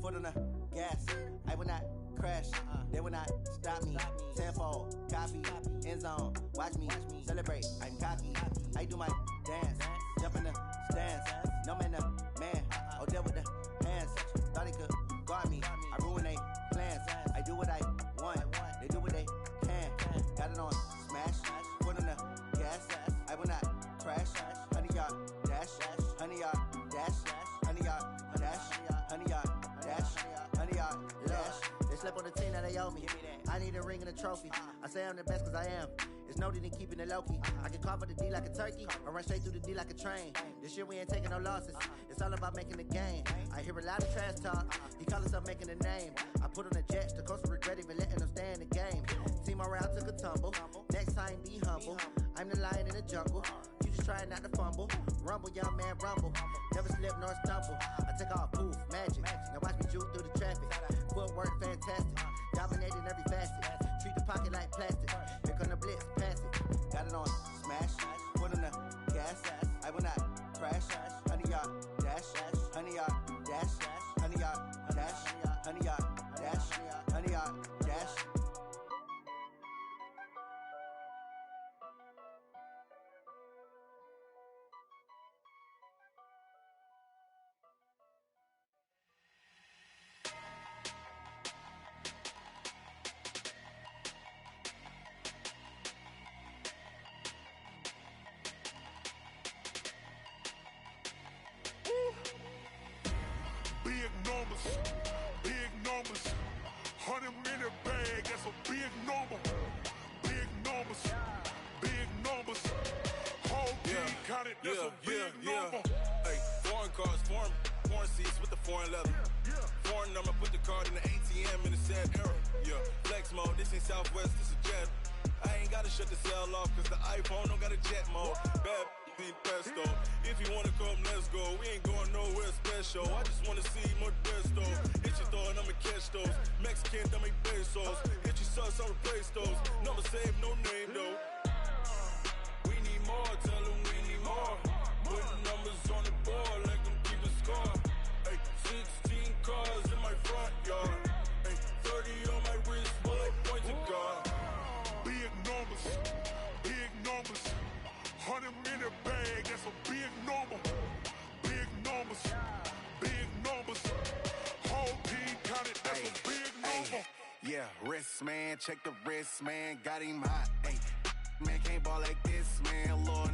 Speaker 10: Foot on the gas. I will not crash. They will not stop me. Tenfold, copy, end zone. Watch me celebrate. I'm cocky. I do my dance. Jump in the stands. No man, the man. Oh, deal with the hands. Thought he could guard me. I ruin they plans. I do what I want. They do what they can. Got it on smash. Foot on the gas. I will not crash. 100 yard dash. 100 yard dash. 100 yard dash. 100 yard dash. 100 yard dash. They slept on the team, now they owe me. I need a ring and a trophy. I say I'm the best cause I am. It's no need in keeping it low-key. I can carve up the D like a turkey, or run straight through the D like a train. This year we ain't taking no losses. It's all about making the game. I hear a lot of trash talk. He call himself making a name. I put on the jets, the coach will regret even letting them stay in the game. Team around took a tumble. Next time be humble. I'm the lion in the jungle. You just trying not to fumble. Rumble, young man, rumble. Never slip nor stumble. I take off, poof, magic. Now watch me juke through the traffic. Footwork fantastic. Dominating every facet. Treat the pocket like plastic. Here come the blitz, pass it. Got it on smash. Foot on the gas. I will not crash. 100 yard dash. 100 yard dash. 100 yard dash. 100 yard dash. 100 yard dash.
Speaker 11: Big numbers, 100 in the bag, that's a big number. Big numbers, whole team counted, that's a big number.
Speaker 12: Hey, foreign cars, foreign seats with the foreign leather. Foreign number, put the card in the ATM in the sad era. Yeah, flex mode, this ain't Southwest, this is Jet. I ain't gotta shut the cell off, cause the iPhone don't got a jet mode. Bad need pesto. If you wanna come, let's go. We ain't going nowhere special. I just wanna see more pesto. Hit your thought, I'ma catch those. Mexican, dame pesos. Hit your sauce, I'll replace those. Number save, no name though. We need more, tell them we need more. Putting numbers on the board, like them keep a score. Hey, 16 cars in my front yard. Hey, 30 on my wrist, bullet point to God.
Speaker 11: Big numbers, 100 in the bag, that's a big number. Big numbers, whole team counted, that's a big number.
Speaker 13: Yeah, wrist man, check the wrist man, got him hot. Ay, man can't ball like this, man. Lord,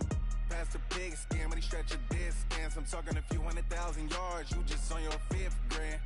Speaker 13: past the pig skin, but he stretch a distance. I'm talking a few 100,000 yards, you just on your 5th grand.